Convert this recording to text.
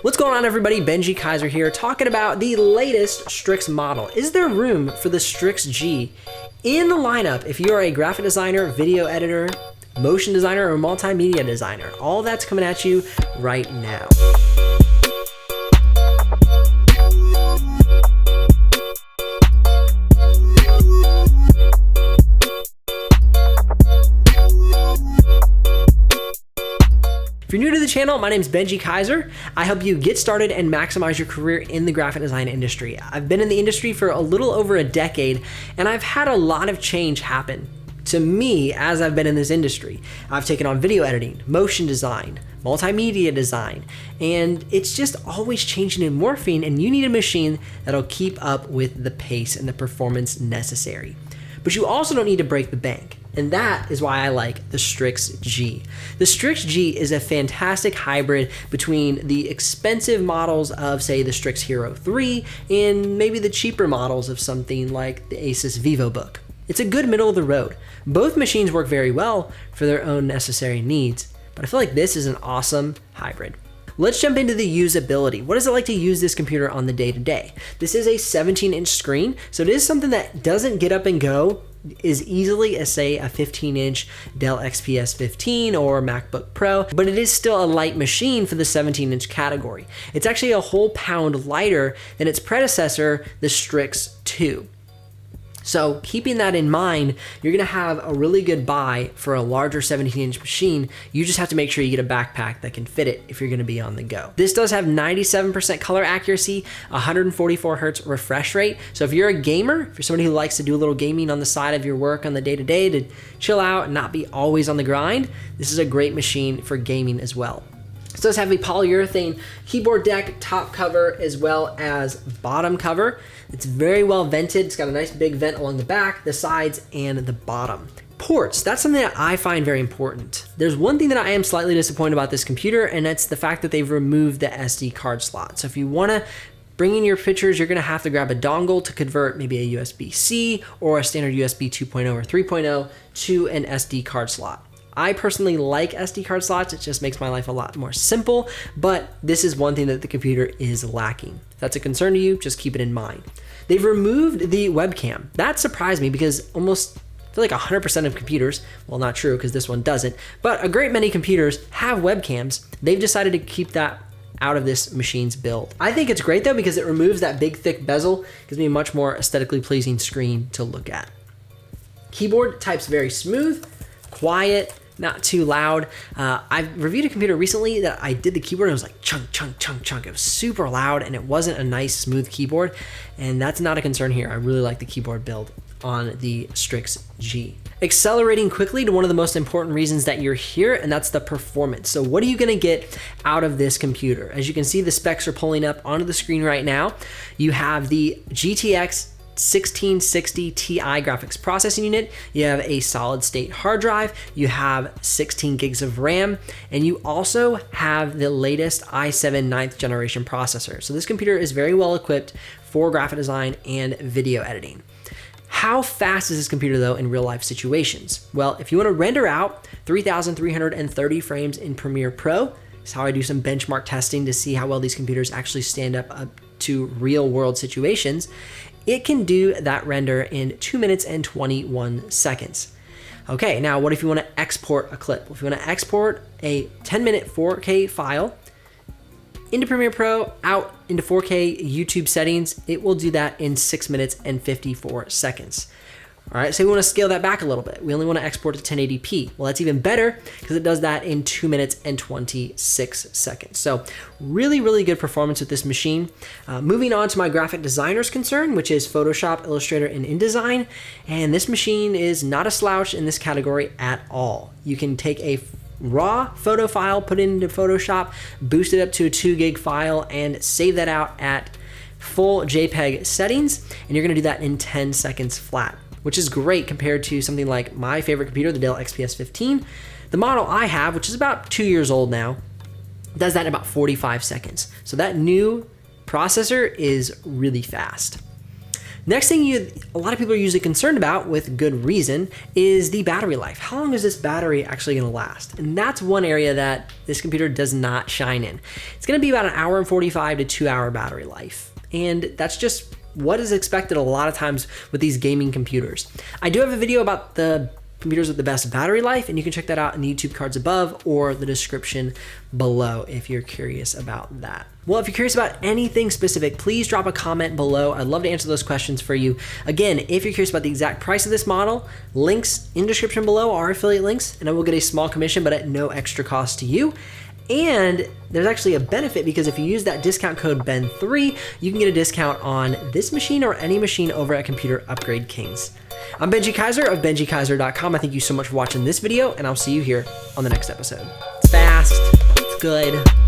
What's going on, everybody? Benji Kaiser here, talking about the latest Strix model. Is there room for the Strix G in the lineup if you are a graphic designer, video editor, motion designer, or multimedia designer? All that's coming at you right now. If you're new to the channel, my name is Benji Kaiser. I help you get started and maximize your career in the graphic design industry. I've been in the industry for a little over a decade, and I've had a lot of change happen to me as I've been in this industry. I've taken on video editing, motion design, multimedia design, and it's just always changing and morphing, and you need a machine that'll keep up with the pace and the performance necessary. But you also don't need to break the bank. And that is why I like the Strix G. The Strix G is a fantastic hybrid between the expensive models of, say, the Strix Hero III and maybe the cheaper models of something like the Asus Vivo book. It's a good middle of the road. Both machines work very well for their own necessary needs, but I feel like this is an awesome hybrid. Let's jump into the usability. What is it like to use this computer on the day-to-day? This is a 17-inch screen, so it is something that doesn't get up and go as easily as, say, a 15-inch Dell XPS 15 or MacBook Pro, but it is still a light machine for the 17-inch category. It's actually a whole pound lighter than its predecessor, the Strix II. So keeping that in mind, you're gonna have a really good buy for a larger 17-inch machine. You just have to make sure you get a backpack that can fit it if you're gonna be on the go. This does have 97% color accuracy, 144 hertz refresh rate. So if you're a gamer, if you're somebody who likes to do a little gaming on the side of your work on the day-to-day to chill out and not be always on the grind, this is a great machine for gaming as well. It does have a polyurethane keyboard deck, top cover, as well as bottom cover. It's very well vented. It's got a nice big vent along the back, the sides, and the bottom. Ports, that's something that I find very important. There's one thing that I am slightly disappointed about this computer, and that's the fact that they've removed the SD card slot. So if you wanna bring in your pictures, you're gonna have to grab a dongle to convert maybe a USB-C or a standard USB 2.0 or 3.0 to an SD card slot. I personally like SD card slots. It just makes my life a lot more simple, but this is one thing that the computer is lacking. If that's a concern to you, just keep it in mind. They've removed the webcam. That surprised me because almost, I feel like 100% of computers, well, not true because this one doesn't, but a great many computers have webcams. They've decided to keep that out of this machine's build. I think it's great though because it removes that big thick bezel, gives me a much more aesthetically pleasing screen to look at. Keyboard type's very smooth, quiet, not too loud. I reviewed a computer recently that I did the keyboard and it was like chunk, chunk, chunk, chunk. It was super loud and it wasn't a nice smooth keyboard, and that's not a concern here. I really like the keyboard build on the Strix G. Accelerating quickly to one of the most important reasons that you're here, and that's the performance. So what are you gonna get out of this computer? As you can see, the specs are pulling up onto the screen right now. You have the GTX 1660 Ti graphics processing unit, you have a solid state hard drive, you have 16 gigs of RAM, and you also have the latest i7 9th generation processor. So this computer is very well equipped for graphic design and video editing. How fast is this computer though in real life situations? Well, if you want to render out 3,330 frames in Premiere Pro, that's how I do some benchmark testing to see how well these computers actually stand up to real world situations. It can do that render in 2 minutes and 21 seconds. Okay, now what if you want to export a clip? If you want to export a 10-minute 4K file into Premiere Pro, out into 4K YouTube settings, it will do that in 6 minutes and 54 seconds. All right, so we want to scale that back a little bit. We only want to export to 1080p. Well, that's even better because it does that in 2 minutes and 26 seconds. So really, really good performance with this machine. Moving on to my graphic designer's concern, which is Photoshop, Illustrator, and InDesign. And this machine is not a slouch in this category at all. You can take a raw photo file, put it into Photoshop, boost it up to a 2 gig file, and save that out at full JPEG settings. And you're gonna do that in 10 seconds flat, which is great compared to something like my favorite computer, the Dell XPS 15. The model I have, which is about 2 years old now, does that in about 45 seconds. So that new processor is really fast. Next thing a lot of people are usually concerned about, with good reason, is the battery life. How long is this battery actually gonna last? And that's one area that this computer does not shine in. It's gonna be about an hour and 45 to 2 hour battery life. And that's just what is expected a lot of times with these gaming computers. I do have a video about the computers with the best battery life, and you can check that out in the YouTube cards above or the description below if you're curious about that. Well, if you're curious about anything specific, please drop a comment below. I'd love to answer those questions for you. Again, if you're curious about the exact price of this model, links in the description below are affiliate links, and I will get a small commission, but at no extra cost to you. And there's actually a benefit, because if you use that discount code BEN3, you can get a discount on this machine or any machine over at Computer Upgrade Kings. I'm Benji Kaiser of BenjiKaiser.com. I thank you so much for watching this video, and I'll see you here on the next episode. It's fast, it's good.